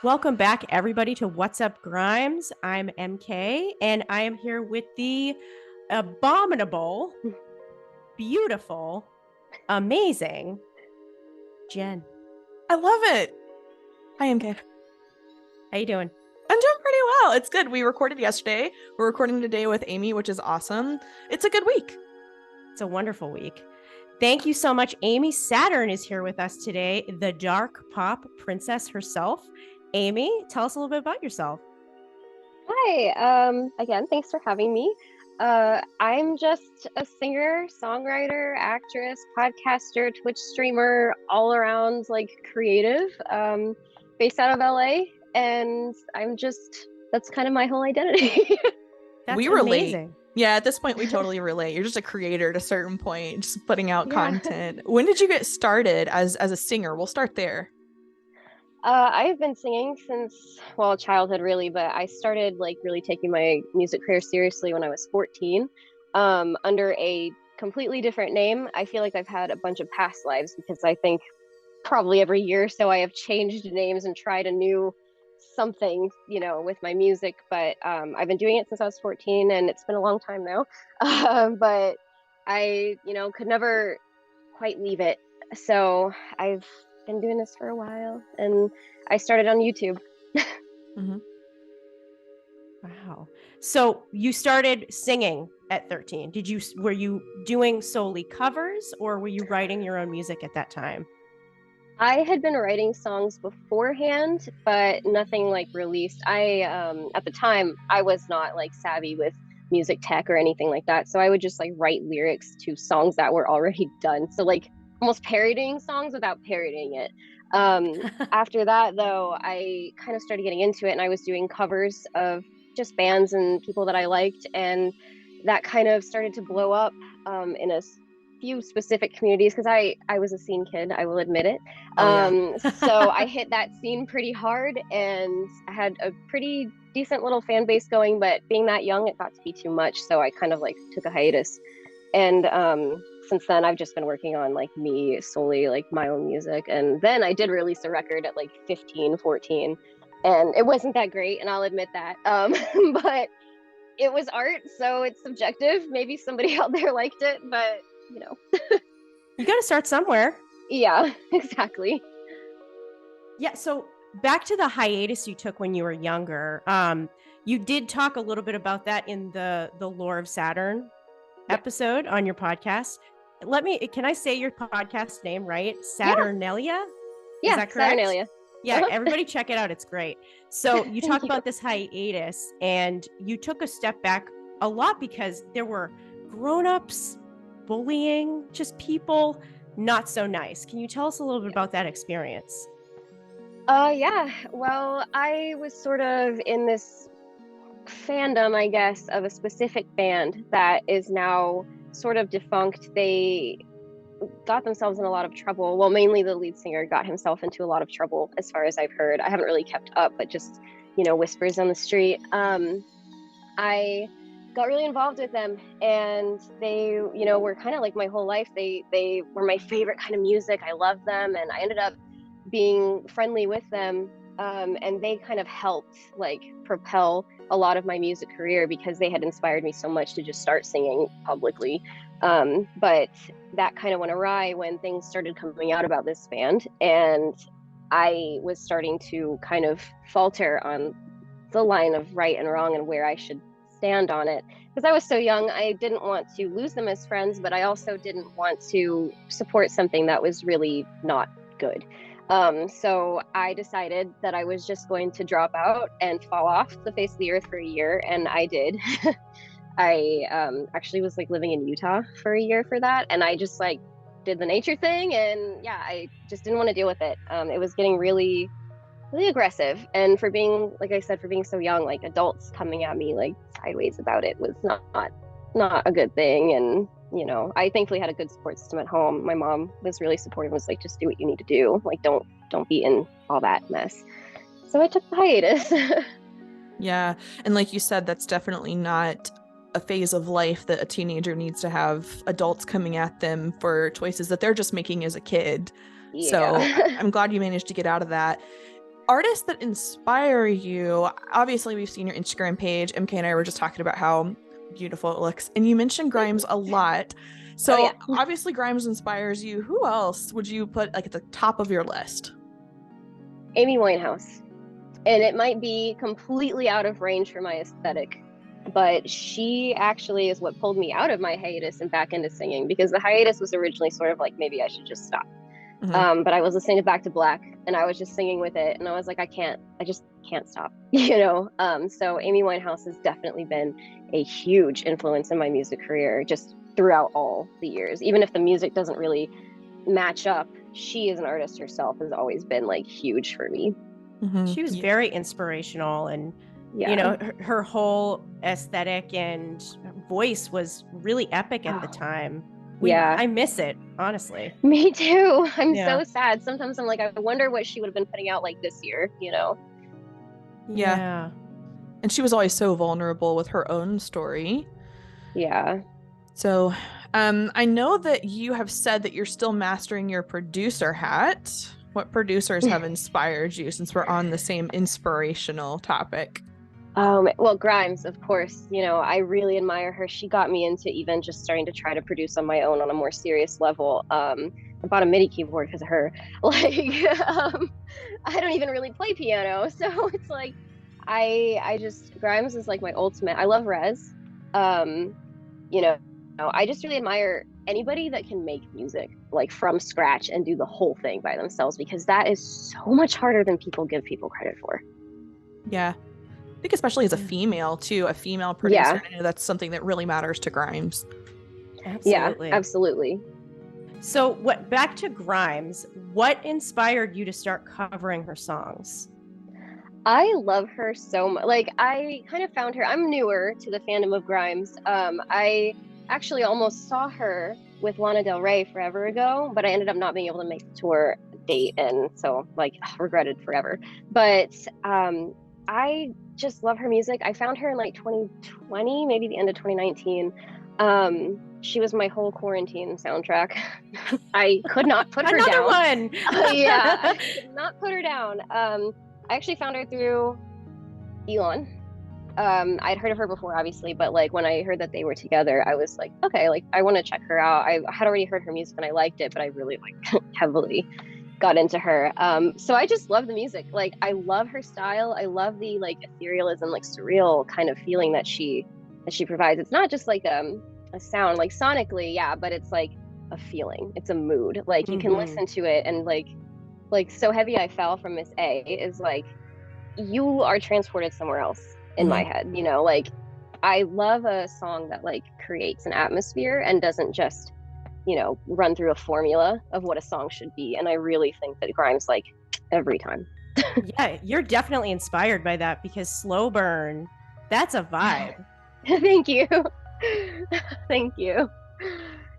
Welcome back, everybody, to What's Up, Grimes. I'm MK, and I am here with the abominable, beautiful, amazing Jen. I love it. Hi, MK. How you doing? I'm doing pretty well. It's good. We recorded yesterday. We're recording today with Aimee, which is awesome. It's a good week. It's a wonderful week. Thank you so much. Aimee Saturne is here with us today, the dark pop princess herself. Aimee, tell us a little bit about yourself. Hi, again, thanks for having me. I'm just a singer, songwriter, actress, podcaster, Twitch streamer, all around like creative, based out of LA. And that's kind of my whole identity. That's We relate. amazing. Yeah, at this point, we totally relate. You're just a creator at a certain point, just putting out Yeah. content. When did you get started as a singer? We'll start there. I've been singing since, well, childhood really, but I started like really taking my music career seriously when I was 14, under a completely different name. I feel like I've had a bunch of past lives because I think probably every year or so I have changed names and tried a new something, with my music. But I've been doing it since I was 14, and it's been a long time now. But I, could never quite leave it. So I've been doing this for a while, and I started on YouTube. Mm-hmm. Wow. So you started singing at 13. Were you doing solely covers, or were you writing your own music at that time? I had been writing songs beforehand, but nothing like released. At the time, I was not like savvy with music tech or anything like that. So I would just like write lyrics to songs that were already done. So like almost parodying songs without parodying it. After that, though, I kind of started getting into it, and I was doing covers of just bands and people that I liked. And that kind of started to blow up in a few specific communities because I was a scene kid, I will admit it. Oh, yeah. So I hit that scene pretty hard, and I had a pretty decent little fan base going, but being that young, it got to be too much. So I kind of like took a hiatus. And since then, I've just been working on like me solely, like my own music. And then I did release a record at like 15, 14, and it wasn't that great, and I'll admit that. But it was art, so it's subjective. Maybe somebody out there liked it, but You got to start somewhere. yeah, exactly. Yeah. So back to the hiatus you took when you were younger. You did talk a little bit about that in the Lore of Saturn episode on your podcast. Can I say your podcast name right? Saturnalia? Yeah, Is that correct? Saturnalia. Yeah, everybody check it out. It's great. So you talk about this hiatus, and you took a step back a lot because there were grown-ups bullying, just people not so nice. Can you tell us a little bit about that experience? Yeah. Well, I was sort of in this fandom, I guess, of a specific band that is now sort of defunct. They got themselves in a lot of trouble. Well, mainly the lead singer got himself into a lot of trouble, as far as I've heard. I haven't really kept up, but just, whispers on the street. I got really involved with them, and they, were kind of like my whole life. They were my favorite kind of music. I loved them, and I ended up being friendly with them. And they kind of helped like propel a lot of my music career because they had inspired me so much to just start singing publicly. But that kind of went awry when things started coming out about this band, and I was starting to kind of falter on the line of right and wrong and where I should stand on it. Because I was so young, I didn't want to lose them as friends, but I also didn't want to support something that was really not good. So I decided that I was just going to drop out and fall off the face of the earth for a year, and I did. I actually was like living in Utah for a year for that, and I just like did the nature thing, and yeah, I just didn't want to deal with it. It was getting really, really aggressive, and for being, like I said, for being so young, like adults coming at me like sideways about it was not a good thing. And I thankfully had a good support system at home. My mom was really supportive, was like, just do what you need to do. Like, don't be in all that mess. So I took the hiatus. Yeah. And like you said, that's definitely not a phase of life that a teenager needs to have adults coming at them for choices that they're just making as a kid. Yeah. So I'm glad you managed to get out of that. artists that inspire you, obviously we've seen your Instagram page. MK and I were just talking about how beautiful it looks, and you mentioned Grimes a lot. So Oh yeah. obviously Grimes inspires you. Who else would you put like at the top of your list? Aimee Winehouse. And it might be completely out of range for my aesthetic, but she actually is what pulled me out of my hiatus and back into singing, because the hiatus was originally sort of like, maybe I should just stop. But I was listening to Back to Black and I was just singing with it, and I was like, I just can't stop, you know? So Aimee Winehouse has definitely been a huge influence in my music career, just throughout all the years. Even if the music doesn't really match up, she as an artist herself has always been like huge for me. She was very inspirational, and you know, her whole aesthetic and voice was really epic at the time. I miss it, honestly. Me too. I'm so sad. Sometimes I'm like, I wonder what she would have been putting out like this year, you know? Yeah. And she was always so vulnerable with her own story. Yeah. So I know that you have said that you're still mastering your producer hat. What producers have inspired you, since we're on the same inspirational topic? Well, Grimes, of course, you know, I really admire her. She got me into even just starting to try to produce on my own on a more serious level. I bought a MIDI keyboard because of her. Like, I don't even really play piano, so it's like, Grimes is like my ultimate. I love Rez. You know, I just really admire anybody that can make music like from scratch and do the whole thing by themselves, because that is so much harder than people give people credit for. Yeah. I think especially as a female too, a female producer, I know that's something that really matters to Grimes. Absolutely. Yeah, absolutely. So back to Grimes, what inspired you to start covering her songs? I love her so much. Like, I kind of found her, I'm newer to the fandom of Grimes. I actually almost saw her with Lana Del Rey forever ago, but I ended up not being able to make the tour date, and so like regretted forever. But I just love her music. I found her in like 2020, maybe the end of 2019. She was my whole quarantine soundtrack. I could not put her down. Another one. Yeah, I could not put her down. I actually found her through Elon. I'd heard of her before, obviously, but like when I heard that they were together, I was like, okay, like I want to check her out. I had already heard her music and I liked it, but I really like heavily got into her. So I just love the music. Like, I love her style. I love the like etherealism, like surreal kind of feeling that she provides. It's not just like a sound, like sonically, yeah, but it's like a feeling. It's a mood. Like you can listen to it and like So Heavy I Fell from Miss A is like, you are transported somewhere else in my head, you know? Like, I love a song that like creates an atmosphere and doesn't just, you know, run through a formula of what a song should be. And I really think that Grimes, like, every time. Yeah, you're definitely inspired by that, because Slow Burn, that's a vibe. Thank you. Thank you.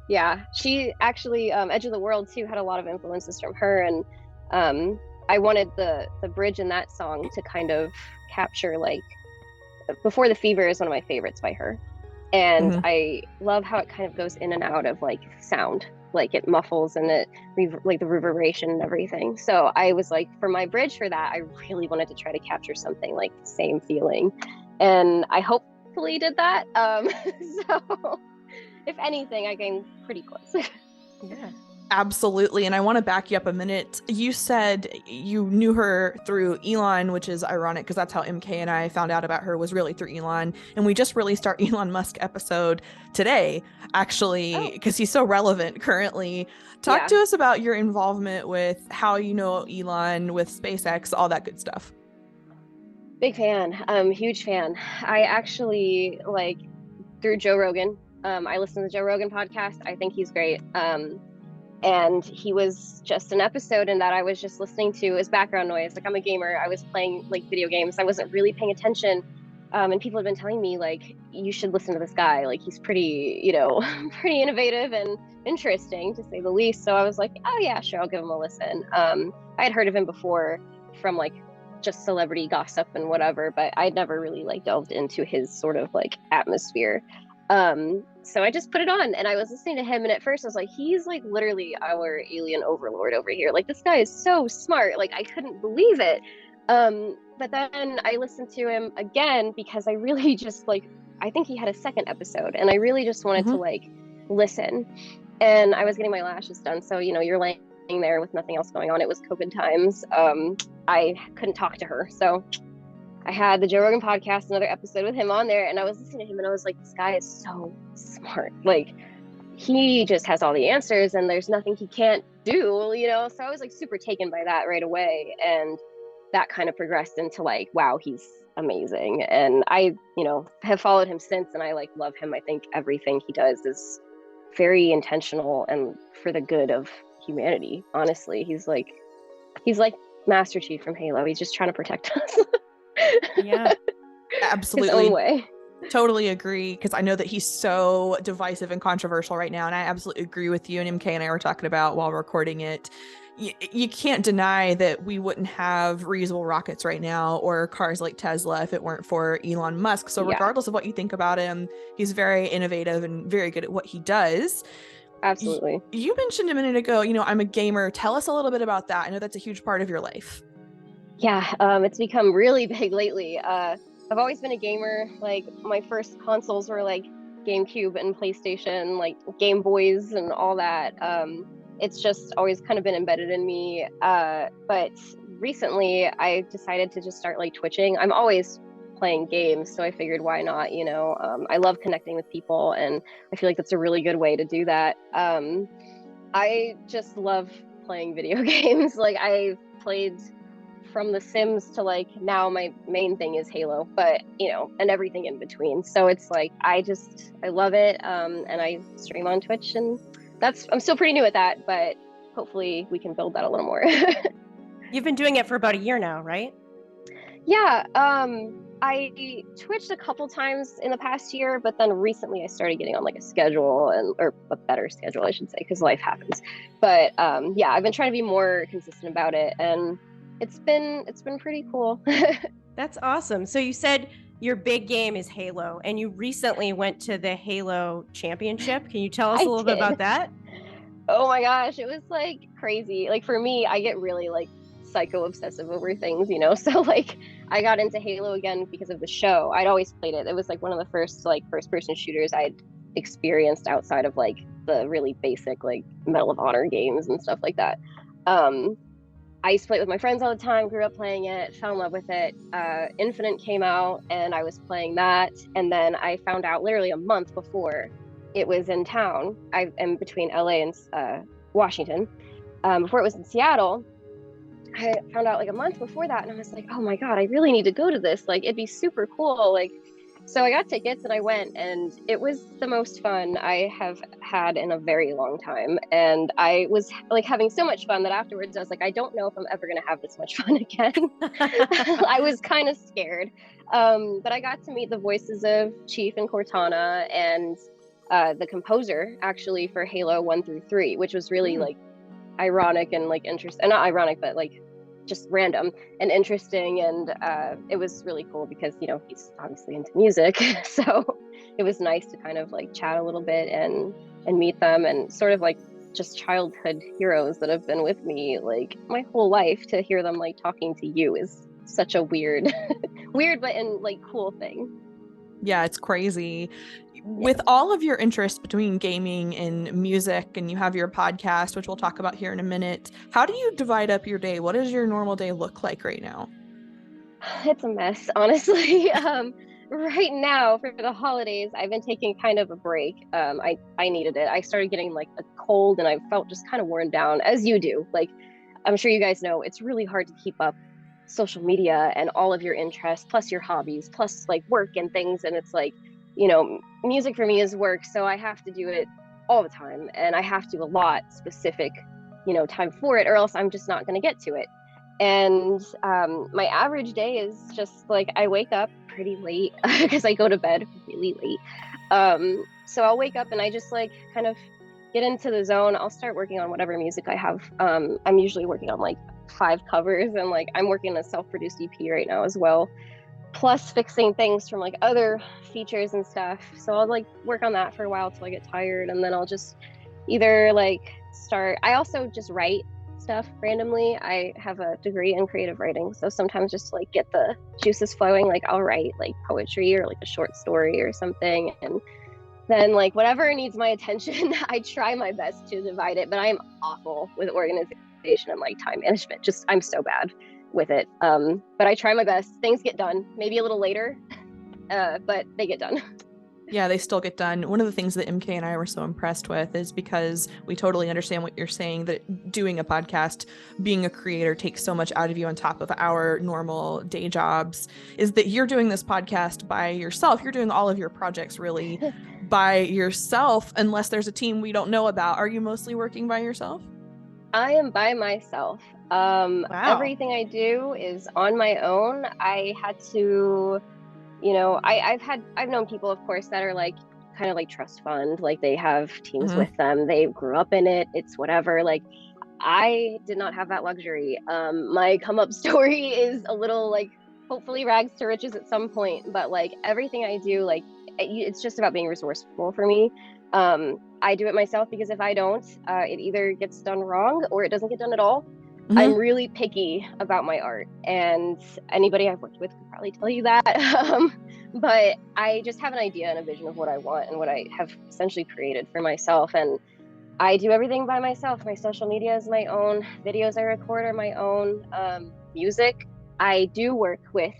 Yeah, she actually, Edge of the World too had a lot of influences from her, and I wanted the bridge in that song to kind of capture like Before the Fever is one of my favorites by her, and I love how it kind of goes in and out of like sound, like it muffles and it like the reverberation and everything. So I was like, for my bridge for that, I really wanted to try to capture something like the same feeling, and I hopefully did that. So if anything, I came pretty close. Yeah. Absolutely. And I want to back you up a minute. You said you knew her through Elon, which is ironic because that's how MK and I found out about her, was really through Elon. And we just released our Elon Musk episode today, actually, because he's so relevant currently. Talk to us about your involvement with how you know Elon, with SpaceX, all that good stuff. Big fan. Huge fan. I actually, like, through Joe Rogan, I listen to the Joe Rogan podcast. I think he's great. And he was just an episode in that I was just listening to as background noise. Like, I'm a gamer. I was playing like video games. I wasn't really paying attention. And people have been telling me like, you should listen to this guy. Like, he's pretty, you know, pretty innovative and interesting to say the least. So I was like, oh yeah, sure. I'll give him a listen. I had heard of him before from like just celebrity gossip and whatever, but I'd never really like delved into his sort of like atmosphere. So I just put it on and I was listening to him, and at first I was like, he's like literally our alien overlord over here. Like, this guy is so smart. Like, I couldn't believe it. But then I listened to him again because I really just like, I think he had a second episode and I really just wanted to like listen. And I was getting my lashes done. So, you know, you're laying there with nothing else going on. It was COVID times. I couldn't talk to her. So I had the Joe Rogan podcast, another episode with him on there. And I was listening to him and I was like, this guy is so smart. Like, he just has all the answers and there's nothing he can't do, you know? So I was like super taken by that right away. And that kind of progressed into like, wow, he's amazing. And I, you know, have followed him since and I like love him. I think everything he does is very intentional and for the good of humanity. Honestly, he's like Master Chief from Halo. He's just trying to protect us. Yeah, absolutely. His own way. Totally agree, because I know that he's so divisive and controversial right now, and I absolutely agree with you. And MK and I were talking about while recording it, you can't deny that we wouldn't have reusable rockets right now or cars like Tesla if it weren't for Elon Musk. So regardless of what you think about him, he's very innovative and very good at what he does. Absolutely. You mentioned a minute ago, you know, I'm a gamer. Tell us a little bit about that. I know that's a huge part of your life. Yeah, it's become really big lately. I've always been a gamer. Like my first consoles were like GameCube and PlayStation, like Game Boys and all that. It's just always kind of been embedded in me. But recently I decided to just start like Twitching. I'm always playing games, so I figured why not, you know? I love connecting with people and I feel like that's a really good way to do that. I just love playing video games. Like I've played from The Sims to like now my main thing is Halo, but you know, and everything in between. So it's like I love it, and I stream on Twitch, and I'm still pretty new at that, but hopefully we can build that a little more. you've been doing it for about a year now, right? Yeah, I Twitched a couple times in the past year, but then recently I started getting on like a schedule or a better schedule, I should say, because life happens. But yeah, I've been trying to be more consistent about it, and it's been pretty cool. That's awesome. So you said your big game is Halo, and you recently went to the Halo Championship. Can you tell us a little bit about that? Oh my gosh, it was like crazy. Like for me, I get really like psycho obsessive over things, you know? So like I got into Halo again because of the show. I'd always played it. It was like one of the first like first person shooters I'd experienced outside of like the really basic like Medal of Honor games and stuff like that. I used to play it with my friends all the time, grew up playing it, fell in love with it. Infinite came out and I was playing that. And then I found out literally a month before it was in town. I am between LA and Washington. Before it was in Seattle, I found out like a month before that. And I was like, oh my God, I really need to go to this. Like, it'd be super cool. Like, so I got tickets and I went, and it was the most fun I have had in a very long time. And I was like having so much fun that afterwards I was like, I don't know if I'm ever going to have this much fun again. I was kind of scared. But I got to meet the voices of Chief and Cortana and the composer actually for Halo 1 through 3, which was really like ironic and like interesting. And not ironic, but like just random and interesting, and it was really cool because, you know, he's obviously into music. So it was nice to kind of like chat a little bit and meet them, and sort of like just childhood heroes that have been with me like my whole life. To hear them like talking to you is such a weird but and like cool thing. Yeah, it's crazy. With all of your interest between gaming and music, and you have your podcast, which we'll talk about here in a minute, how do you divide up your day? What does your normal day look like right now? It's a mess, honestly. Right now for the holidays, I've been taking kind of a break. I needed it. I started getting like a cold and I felt just kind of worn down, as you do. Like, I'm sure you guys know, it's really hard to keep up social media and all of your interests, plus your hobbies, plus like work and things. And it's like, you know, music for me is work, so I have to do it all the time, and I have to allot specific, you know, time for it, or else I'm just not going to get to it. And my average day is just like I wake up pretty late because I go to bed really late. So I'll wake up and I just like kind of get into the zone. I'll start working on whatever music I have. I'm usually working on like 5 covers, and like I'm working on a self-produced EP right now as well, plus fixing things from like other features and stuff. So I'll like work on that for a while till I get tired, and then I'll just either like I also just write. stuff randomly. I have a degree in creative writing, so sometimes just to, like, get the juices flowing, like I'll write like poetry or like a short story or something, and then like whatever needs my attention, I try my best to divide it, but I am awful with organization and like time management. Just I'm so bad with it. But I try my best. Things get done, maybe a little later, but they get done. Yeah, they still get done. One of the things that MK and I were so impressed with is because we totally understand what you're saying, that doing a podcast, being a creator takes so much out of you on top of our normal day jobs, is that you're doing this podcast by yourself. You're doing all of your projects really by yourself, unless there's a team we don't know about. Are you mostly working by yourself? I am by myself. Wow. Everything I do is on my own. I had to, you know, I've known people, of course, that are like kind of like trust fund, like they have teams with them. They grew up in it. It's whatever. Like I did not have that luxury. My come up story is a little like hopefully rags to riches at some point, but like everything I do, like it's just about being resourceful for me. I do it myself because if I don't, it either gets done wrong or it doesn't get done at all. I'm really picky about my art, and anybody I've worked with could probably tell you that. But I just have an idea and a vision of what I want and what I have essentially created for myself. And I do everything by myself. My social media is my own. Videos I record are my own. Music, I do work with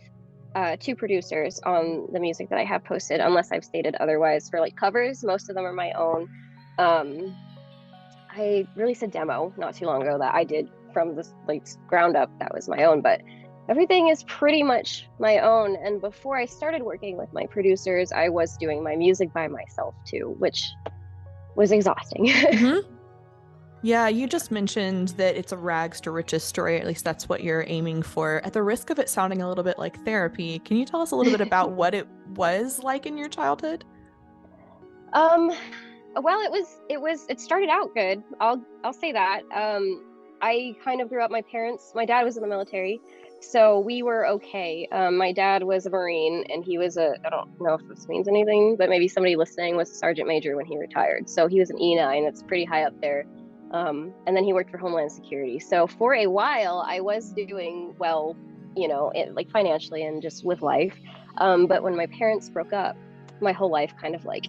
2 producers on the music that I have posted, unless I've stated otherwise. For like covers, most of them are my own. I released a demo not too long ago that I did from this like ground up. That was my own, but everything is pretty much my own. And before I started working with my producers, I was doing my music by myself too, which was exhausting. Yeah, you just mentioned that it's a rags to riches story. At least that's what you're aiming for. At the risk of it sounding a little bit like therapy, can you tell us a little bit about what it was like in your childhood? Well, it started out good. I'll say that. I kind of grew up, my dad was in the military, so we were okay. My dad was a Marine, and he was I don't know if this means anything, but maybe somebody listening, was a sergeant major when he retired. So he was an E9, it's pretty high up there. And then he worked for Homeland Security. So for a while, I was doing well, you know, like financially and just with life. But when my parents broke up, my whole life kind of like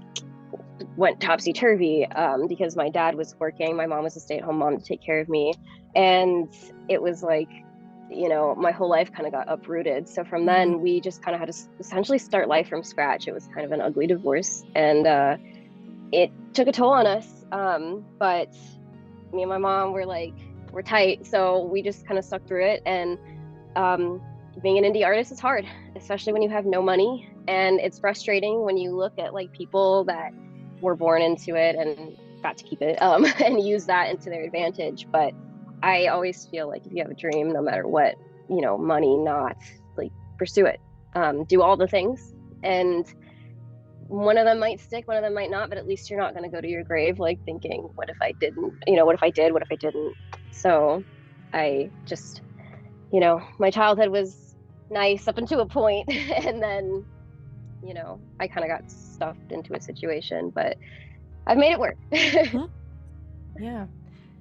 went topsy-turvy, because my dad was working, my mom was a stay-at-home mom to take care of me, and it was like, you know, my whole life kind of got uprooted. So from then we just kind of had to essentially start life from scratch. It was kind of an ugly divorce, and it took a toll on us, but me and my mom were tight, so we just kind of stuck through it. And being an indie artist is hard, especially when you have no money, and it's frustrating when you look at like people that were born into it and got to keep it, and use that into their advantage. But I always feel like if you have a dream, no matter what, you know, money, not, like, pursue it, do all the things, and one of them might stick, one of them might not, but at least you're not going to go to your grave like thinking, what if I didn't, you know, what if I did, what if I didn't? So I just, you know, my childhood was nice up until a point, and then, you know, I kind of got stuffed into a situation, but I've made it work. Yeah,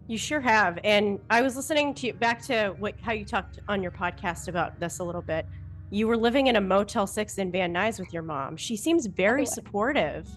you sure have. And I was listening to back to how you talked on your podcast about this a little bit. You were living in a Motel 6 in Van Nuys with your mom. She seems very supportive.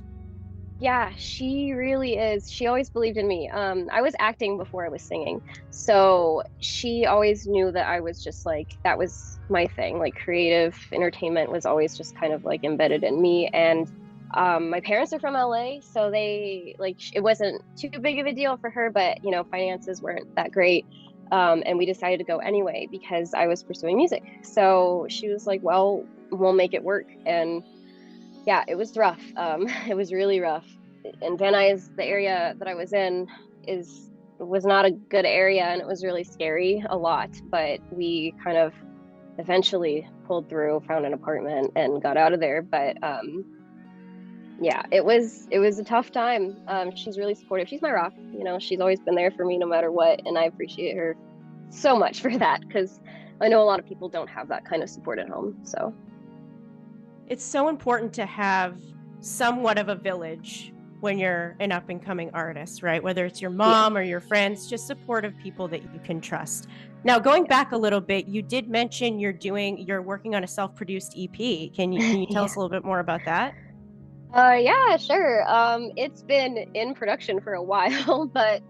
Yeah, she really is. She always believed in me. I was acting before I was singing, so she always knew that I was just like, that was my thing. Like creative entertainment was always just kind of like embedded in me. And my parents are from LA, so they like, it wasn't too big of a deal for her, but you know, finances weren't that great. And we decided to go anyway because I was pursuing music. So she was like, well, we'll make it work. And yeah, it was rough. It was really rough. And Van Nuys, the area that I was in, was not a good area, and it was really scary a lot. But we kind of eventually pulled through, found an apartment, and got out of there. But yeah, it was a tough time. She's really supportive. She's my rock. You know, she's always been there for me no matter what, and I appreciate her so much for that, because I know a lot of people don't have that kind of support at home. So it's so important to have somewhat of a village when you're an up and coming artist, right? Whether it's your mom or your friends, just supportive people that you can trust. Now, going back a little bit, you did mention you're working on a self-produced EP. Can you tell us a little bit more about that? Yeah, sure. It's been in production for a while, but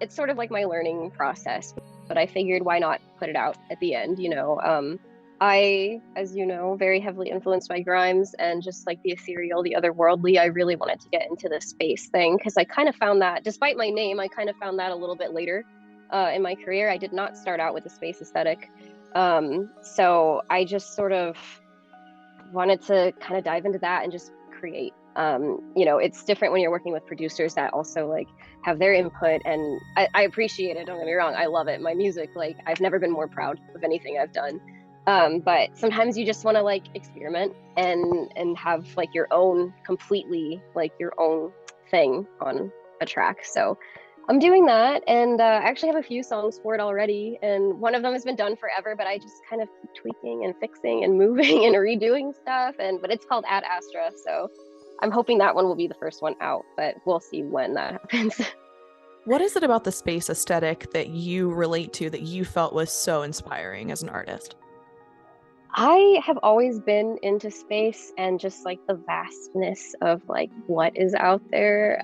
it's sort of like my learning process. But I figured why not put it out at the end, you know? I, as you know, very heavily influenced by Grimes and just like the ethereal, the otherworldly. I really wanted to get into the space thing because I kind of found that, despite my name, I kind of found that a little bit later in my career. I did not start out with the space aesthetic. So I just sort of wanted to kind of dive into that and just create. You know, it's different when you're working with producers that also like have their input, and I appreciate it. Don't get me wrong, I love it. My music, like I've never been more proud of anything I've done. But sometimes you just want to like experiment and have like your own completely like your own thing on a track. So I'm doing that, and I actually have a few songs for it already, and one of them has been done forever, but I just kind of keep tweaking and fixing and moving and redoing stuff, but it's called Ad Astra, so I'm hoping that one will be the first one out, but we'll see when that happens. What is it about the space aesthetic that you relate to that you felt was so inspiring as an artist? I have always been into space and just like the vastness of like what is out there.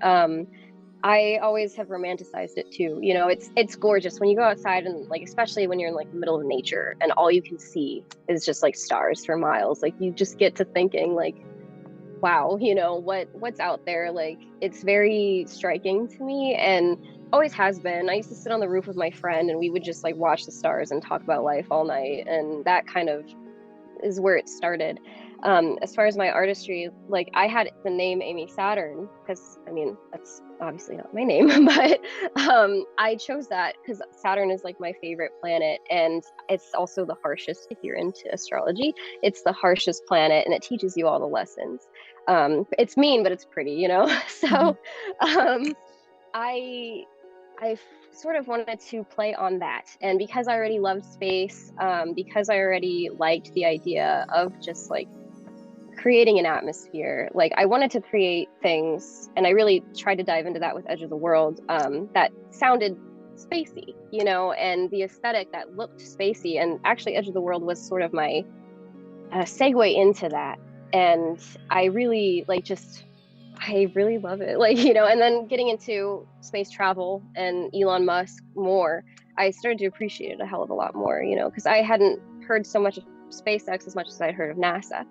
I always have romanticized it too. You know, it's gorgeous when you go outside and like especially when you're in like the middle of nature and all you can see is just like stars for miles. Like you just get to thinking like, wow, you know, what's out there? Like it's very striking to me and always has been. I used to sit on the roof with my friend and we would just like watch the stars and talk about life all night, and that kind of is where it started. As far as my artistry, like I had the name Aimee Saturne because I mean that's obviously not my name, but I chose that because Saturn is like my favorite planet, and it's also the harshest. If you're into astrology, it's the harshest planet, and it teaches you all the lessons. It's mean, but it's pretty, you know. So I sort of wanted to play on that, and because I already loved space, because I already liked the idea of just like creating an atmosphere, like I wanted to create things, and I really tried to dive into that with Edge of the World, that sounded spacey, you know, and the aesthetic that looked spacey, and actually Edge of the World was sort of my segue into that, and I really like just I really love it. Like, you know, and then getting into space travel and Elon Musk more, I started to appreciate it a hell of a lot more, you know, because I hadn't heard so much of SpaceX as much as I'd heard of NASA.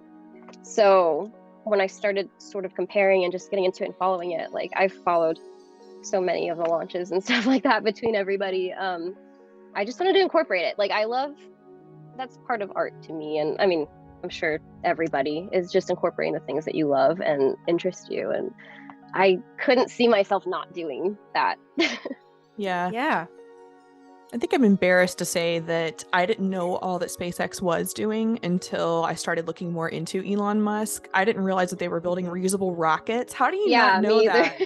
So when I started sort of comparing and just getting into it and following it, like I've followed so many of the launches and stuff like that between everybody. I just wanted to incorporate it. Like I love, that's part of art to me. And I mean, I'm sure everybody is just incorporating the things that you love and interest you. And I couldn't see myself not doing that. Yeah. I think I'm embarrassed to say that I didn't know all that SpaceX was doing until I started looking more into Elon Musk. I didn't realize that they were building reusable rockets. How do you not know that?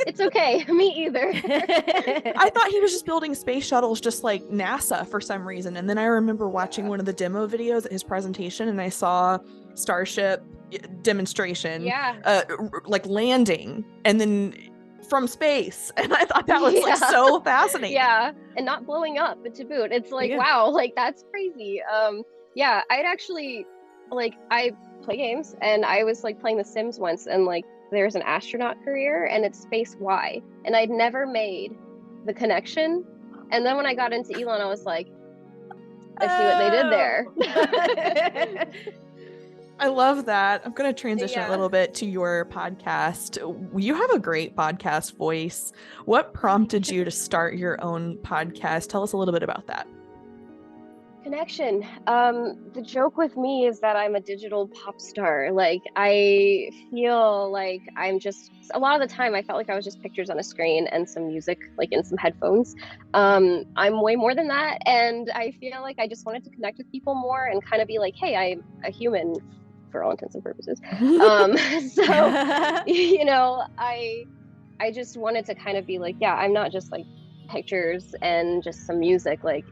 It's okay. Me either. I thought he was just building space shuttles just like NASA for some reason. And then I remember watching one of the demo videos at his presentation, and I saw Starship demonstration, like landing, and then from space, and I thought that was like so fascinating. Yeah, and not blowing up to boot. It's like wow, like that's crazy. Yeah, I'd actually like I play games, and I was like playing The Sims once, and like there's an astronaut career, and it's Space Y, and I'd never made the connection. And then when I got into Elon, I was like, I see what they did there. I love that. I'm going to transition a little bit to your podcast. You have a great podcast voice. What prompted you to start your own podcast? Tell us a little bit about that. Connection. The joke with me is that I'm a digital pop star. Like I feel like I'm just, a lot of the time I felt like I was just pictures on a screen and some music like in some headphones. I'm way more than that, and I feel like I just wanted to connect with people more and kind of be like, hey, I'm a human for all intents and purposes. So you know, I just wanted to kind of be like, yeah, I'm not just like pictures and just some music. Like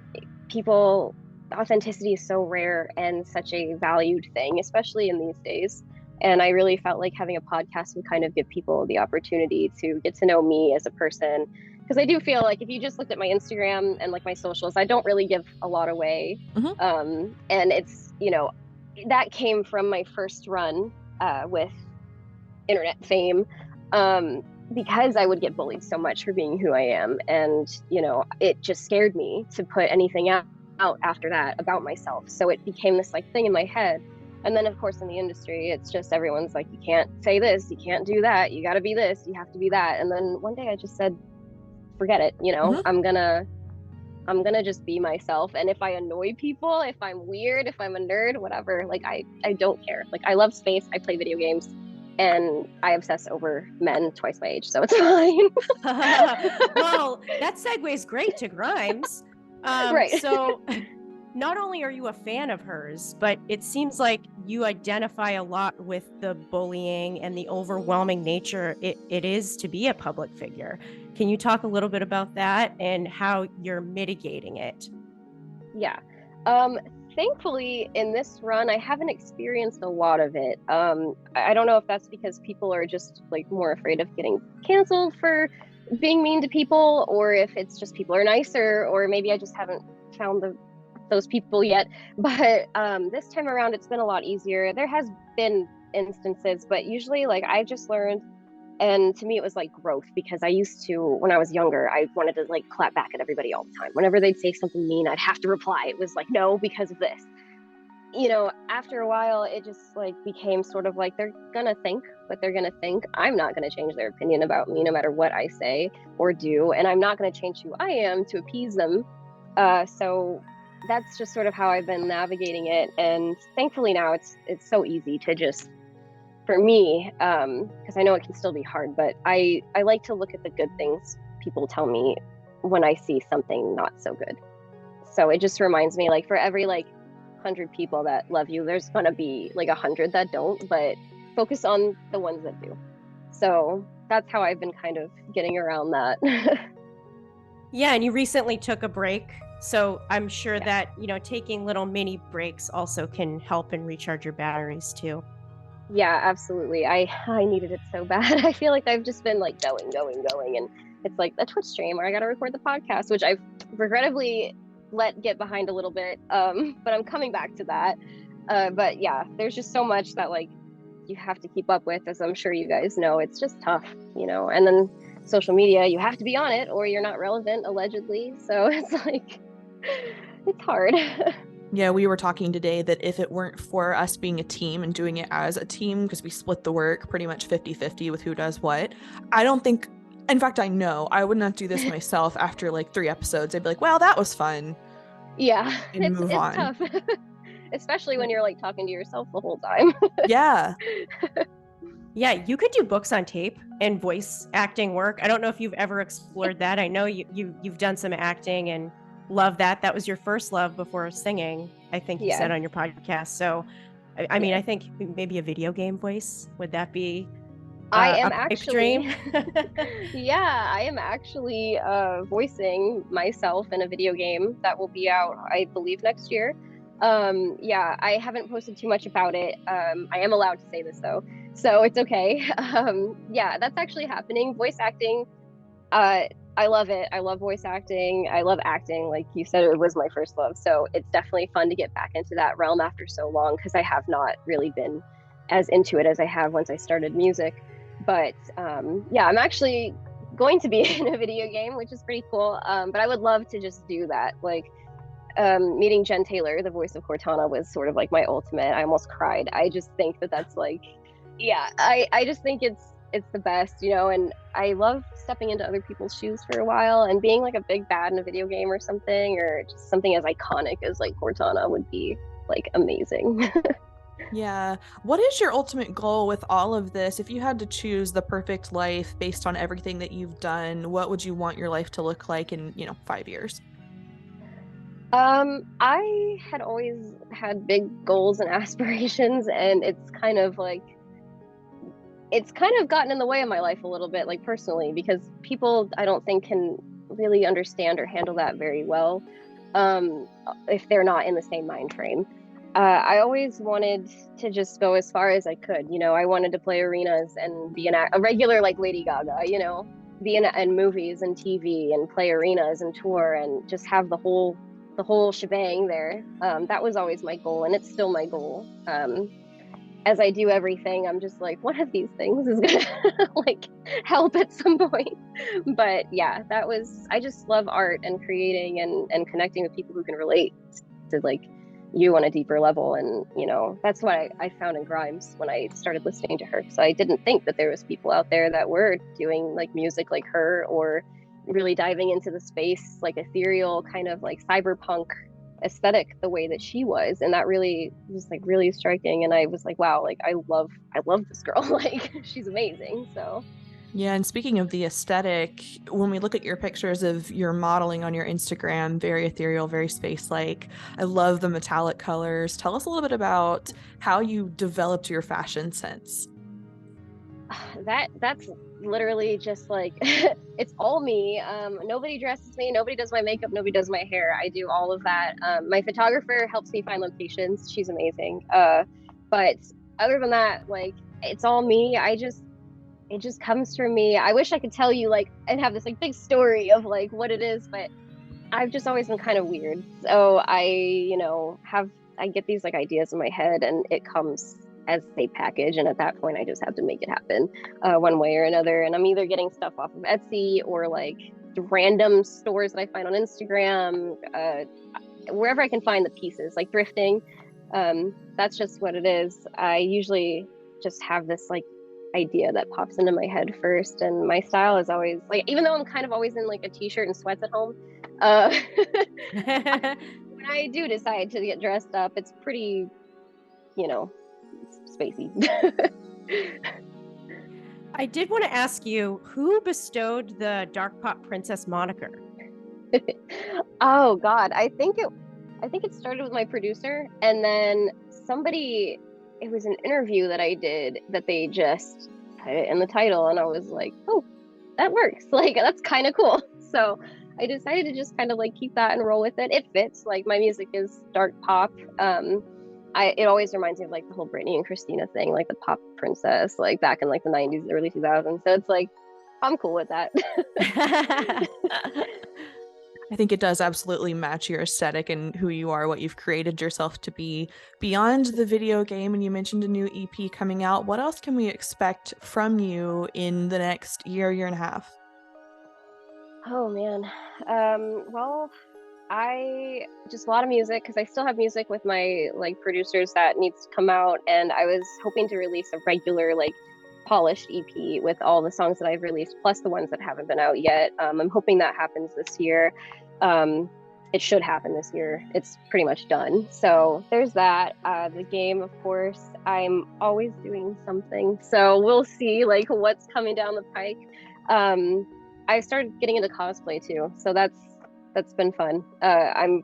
people, authenticity is so rare and such a valued thing, especially in these days. And I really felt like having a podcast would kind of give people the opportunity to get to know me as a person. Because I do feel like if you just looked at my Instagram and like my socials, I don't really give a lot away. And it's, that came from my first run with internet fame. Because I would get bullied so much for being who I am. And, it just scared me to put anything out after that about myself. So it became this like thing in my head. And then, of course, in the industry, it's just everyone's like, you can't say this, you can't do that, you got to be this, you have to be that. And then one day I just said, forget it, I'm gonna just be myself. And if I annoy people, if I'm weird, if I'm a nerd, whatever, like I don't care. Like I love space, I play video games, and I obsess over men twice my age, so it's fine. Well, that segues great to Grimes. Right. So not only are you a fan of hers, but it seems like you identify a lot with the bullying and the overwhelming nature it is to be a public figure. Can you talk a little bit about that and how you're mitigating it? Yeah. Thankfully, in this run, I haven't experienced a lot of it. I don't know if that's because people are just like more afraid of getting canceled for being mean to people, or if it's just people are nicer, or maybe I just haven't found those people yet. But this time around, it's been a lot easier. There has been instances, but usually, like I've just learned. And to me, it was like growth, because I used to, when I was younger, I wanted to like clap back at everybody all the time. Whenever they'd say something mean, I'd have to reply. It was like, no, because of this. After a while, it just like became sort of like, they're gonna think what they're gonna think. I'm not gonna change their opinion about me no matter what I say or do. And I'm not gonna change who I am to appease them. So that's just sort of how I've been navigating it. And thankfully now it's so easy to just, for me, because I know it can still be hard, but I like to look at the good things people tell me when I see something not so good. So it just reminds me, like, for every like 100 people that love you, there's gonna be like 100 that don't, but focus on the ones that do. So that's how I've been kind of getting around that. Yeah, and you recently took a break. So I'm sure that, taking little mini breaks also can help and recharge your batteries too. Yeah, absolutely. I needed it so bad. I feel like I've just been like going, and it's like a Twitch stream, or I got to record the podcast, which I've regrettably let get behind a little bit. But I'm coming back to that. But yeah, there's just so much that like you have to keep up with, as I'm sure you guys know. It's just tough, And then social media, you have to be on it, or you're not relevant, allegedly. So it's like it's hard. Yeah, we were talking today that if it weren't for us being a team and doing it as a team, because we split the work pretty much 50-50 with who does what, I don't think, in fact, I know I would not do this myself after like 3 episodes. I'd be like, well, that was fun. Yeah, And move on. It's tough. Especially when you're like talking to yourself the whole time. Yeah. Yeah, you could do books on tape and voice acting work. I don't know if you've ever explored that. I know you've done some acting and love that. That was your first love before singing, I think you said on your podcast. So, I mean, I think maybe a video game voice, would that be I am a pipe actually dream? Yeah, I am actually voicing myself in a video game that will be out, I believe, next year. Yeah, I haven't posted too much about it. I am allowed to say this though, so it's okay. Yeah, that's actually happening. Voice acting, I love it. I love voice acting. I love acting. Like you said, it was my first love. So it's definitely fun to get back into that realm after so long, because I have not really been as into it as I have once I started music. But yeah, I'm actually going to be in a video game, which is pretty cool. But I would love to just do that. Like meeting Jen Taylor, the voice of Cortana, was sort of like my ultimate. I almost cried. I just think that's like, yeah, I just think it's the best, and I love stepping into other people's shoes for a while, and being like a big bad in a video game or something, or just something as iconic as like Cortana would be like amazing. Yeah. What is your ultimate goal with all of this? If you had to choose the perfect life based on everything that you've done, what would you want your life to look like in, 5 years? I had always had big goals and aspirations, and it's kind of gotten in the way of my life a little bit, like personally, because people I don't think can really understand or handle that very well if they're not in the same mind frame. I always wanted to just go as far as I could. I wanted to play arenas and be a regular like Lady Gaga, be in movies and TV and play arenas and tour and just have the whole shebang there. That was always my goal, and it's still my goal. As I do everything, I'm just like, one of these things is gonna like help at some point. But yeah, I just love art and creating and connecting with people who can relate to like you on a deeper level. And that's what I found in Grimes when I started listening to her. So I didn't think that there was people out there that were doing like music like her, or really diving into the space, like ethereal kind of like cyberpunk aesthetic the way that she was. And that really was like really striking. And I was like, wow, like I love this girl. Like she's amazing. So Yeah, and speaking of the aesthetic, when we look at your pictures of your modeling on your Instagram, very ethereal, very space-like. I love the metallic colors. Tell us a little bit about how you developed your fashion sense. that's literally just like it's all me. Nobody dresses me, nobody does my makeup, nobody does my hair. I do all of that. My photographer helps me find locations. She's amazing. But other than that, like it's all me. It just comes from me. I wish I could tell you like and have this like big story of like what it is, but I've just always been kind of weird. So I get these like ideas in my head, and it comes as a package. And at that point, I just have to make it happen one way or another. And I'm either getting stuff off of Etsy or like random stores that I find on Instagram, wherever I can find the pieces, like thrifting. That's just what it is. I usually just have this like idea that pops into my head first, and my style is always like, even though I'm kind of always in like a t-shirt and sweats at home, when I do decide to get dressed up, it's pretty, spacey. I did want to ask you, who bestowed the Dark Pop Princess moniker? Oh God, I think it started with my producer, and then somebody. It was an interview that I did that they just put it in the title, and I was like, oh, that works. Like that's kind of cool. So I decided to just kind of like keep that and roll with it. It fits. Like my music is dark pop. It always reminds me of like the whole Britney and Christina thing, like the pop princess, like back in like the 90s, early 2000s. So it's like, I'm cool with that. I think it does absolutely match your aesthetic and who you are, what you've created yourself to be. Beyond the video game, and you mentioned a new EP coming out, what else can we expect from you in the next year and a half? Oh man. Well, I just a lot of music because I still have music with my like producers that needs to come out, and I was hoping to release a regular like polished EP with all the songs that I've released plus the ones that haven't been out yet. I'm hoping that happens this year. It should happen this year. It's pretty much done. So there's that. The game, of course, I'm always doing something. So we'll see like what's coming down the pike. I started getting into cosplay too, so that's been fun. I'm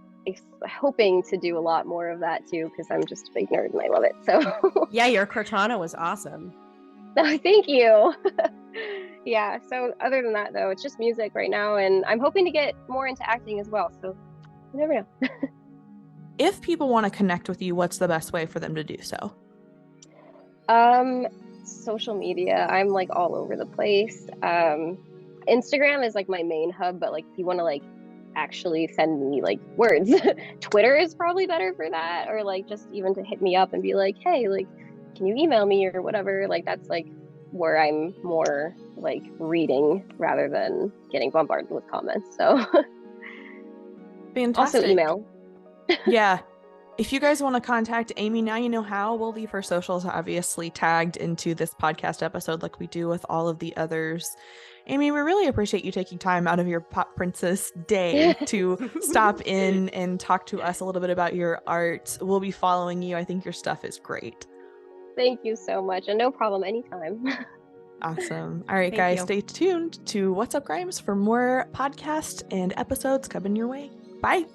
hoping to do a lot more of that too because I'm just a big nerd and I love it. So Yeah, your Cortana was awesome. oh, thank you. Yeah, so other than that though, it's just music right now, and I'm hoping to get more into acting as well, so you never know. If people want to connect with you, what's the best way for them to do so? Social media, I'm like all over the place. Instagram is like my main hub, but like if you want to like actually send me like words, Twitter is probably better for that, or like just even to hit me up and be like, hey, like can you email me or whatever. Like that's like where I'm more like reading rather than getting bombarded with comments. So Fantastic. also email. Yeah. If you guys want to contact Aimee, now you know how. We'll leave her socials obviously tagged into this podcast episode like we do with all of the others. Aimee, we really appreciate you taking time out of your Pop Princess day to stop in and talk to us a little bit about your art. We'll be following you. I think your stuff is great. Thank you so much, and no problem, anytime. Awesome. All right, Thank guys, you. stay tuned to What's Up Grimes for more podcasts and episodes coming your way. Bye.